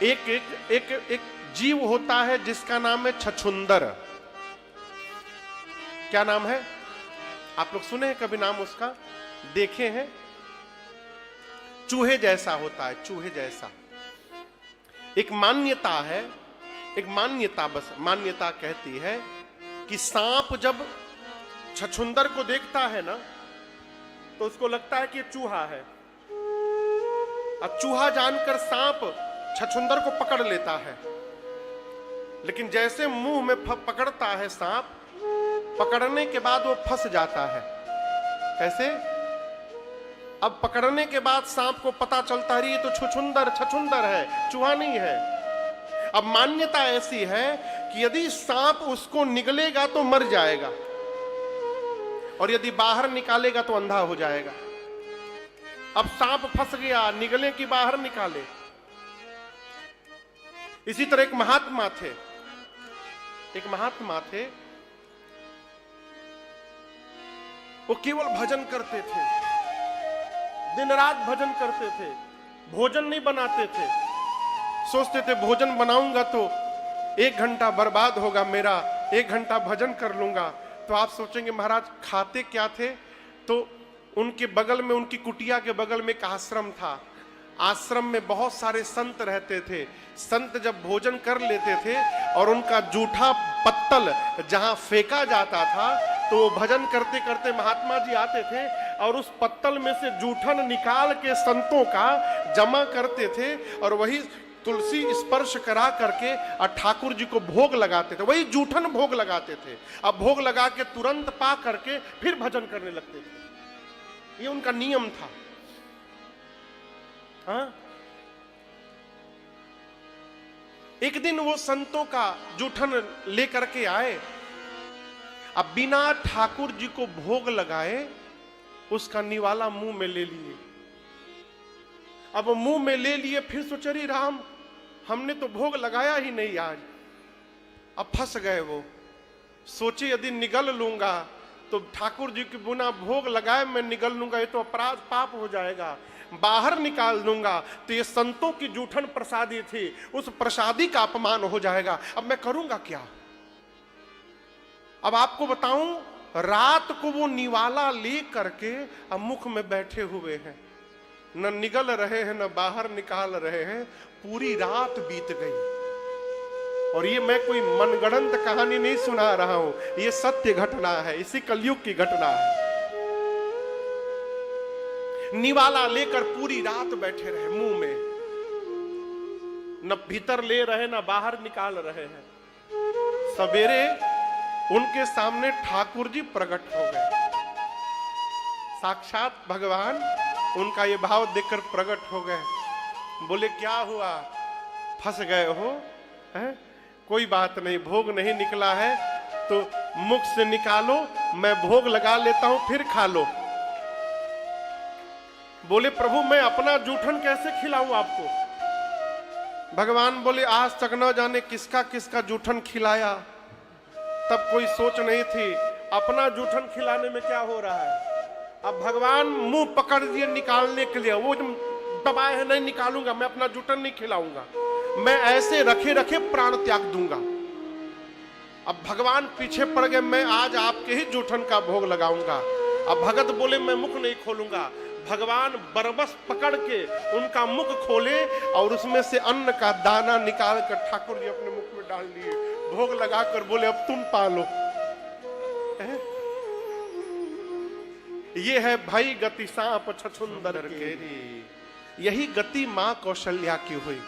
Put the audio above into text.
एक एक एक एक जीव होता है जिसका नाम है छछुंदर। क्या नाम है? आप लोग सुने हैं कभी नाम उसका? देखे हैं? चूहे जैसा होता है, चूहे जैसा। एक मान्यता है, एक मान्यता, बस मान्यता कहती है कि सांप जब छछुंदर को देखता है ना तो उसको लगता है कि ये चूहा है। अब चूहा जानकर सांप छछुंदर को पकड़ लेता है, लेकिन जैसे मुंह में पकड़ता है सांप, पकड़ने के बाद वो फंस जाता है। कैसे? अब पकड़ने के बाद सांप को पता चलता है ये तो छछुंदर है, चूहा नहीं है। अब मान्यता ऐसी है कि यदि सांप उसको निगलेगा तो मर जाएगा, और यदि बाहर निकालेगा तो अंधा हो जाएगा। अब सांप फंस गया, निगले कि बाहर निकाले। इसी तरह एक महात्मा थे, वो केवल भजन करते थे, दिन रात भजन करते थे, भोजन नहीं बनाते थे। सोचते थे भोजन बनाऊंगा तो 1 घंटा बर्बाद होगा मेरा, 1 घंटा भजन कर लूंगा। तो आप सोचेंगे महाराज खाते क्या थे? तो उनके बगल में, उनकी कुटिया के बगल में एक आश्रम था। आश्रम में बहुत सारे संत रहते थे। संत जब भोजन कर लेते थे और उनका जूठा पत्तल जहां फेंका जाता था, तो वो भजन करते करते महात्मा जी आते थे और उस पत्तल में से जूठन निकाल के संतों का जमा करते थे और वही तुलसी स्पर्श करा करके और ठाकुर जी को भोग लगाते थे। वही जूठन भोग लगाते थे। अब भोग लगा के तुरंत पा करके फिर भजन करने लगते थे। ये उनका नियम था। हाँ? एक दिन वो संतों का जूठन लेकर के आए। अब बिना ठाकुर जी को भोग लगाए उसका निवाला मुंह में ले लिए। अब मुंह में ले लिए, फिर सोचे रे राम, हमने तो भोग लगाया ही नहीं आज। अब फंस गए वो। सोचे यदि निगल लूंगा तो ठाकुर जी के बिना भोग लगाए मैं निगल लूंगा, ये तो अपराध पाप हो जाएगा। बाहर निकाल दूंगा तो ये संतों की जूठन प्रसादी थी, उस प्रसादी का अपमान हो जाएगा। अब मैं करूंगा क्या? अब आपको बताऊं, रात को वो निवाला ले करके अब मुख में बैठे हुए हैं, न निगल रहे हैं न बाहर निकाल रहे हैं। पूरी रात बीत गई। और ये मैं कोई मनगढ़ंत कहानी नहीं सुना रहा हूं, ये सत्य घटना है, इसी कलयुग की घटना है। निवाला लेकर पूरी रात बैठे रहे मुंह में, न भीतर ले रहे न बाहर निकाल रहे हैं। सवेरे उनके सामने ठाकुर जी प्रकट हो गए। साक्षात भगवान उनका ये भाव देखकर प्रकट हो गए। बोले क्या हुआ, फंस गए हो? है? कोई बात नहीं, भोग नहीं निकला है तो मुख से निकालो, मैं भोग लगा लेता हूं, फिर खा लो। बोले प्रभु मैं अपना जूठन कैसे खिलाऊं आपको? भगवान बोले आज तक न जाने किसका किसका जूठन खिलाया, तब कोई सोच नहीं थी अपना जूठन खिलाने में क्या हो रहा है। अब भगवान मुंह पकड़ दिए निकालने के लिए, वो दबाए है नहीं निकालूंगा, मैं अपना जूठन नहीं खिलाऊंगा, मैं ऐसे रखे रखे प्राण त्याग दूंगा। अब भगवान पीछे पड़ गए, मैं आज आपके ही जूठन का भोग लगाऊंगा। अब भगत बोले मैं मुख नहीं खोलूंगा। भगवान बरबस पकड़ के उनका मुख खोले और उसमें से अन्न का दाना निकाल कर ठाकुर जी अपने मुख में डाल दिए। भोग लगाकर बोले अब तुम पालो। ये है भाई गति सांप छछुंदर केरी। यही गति मां कौशल्या की हुई।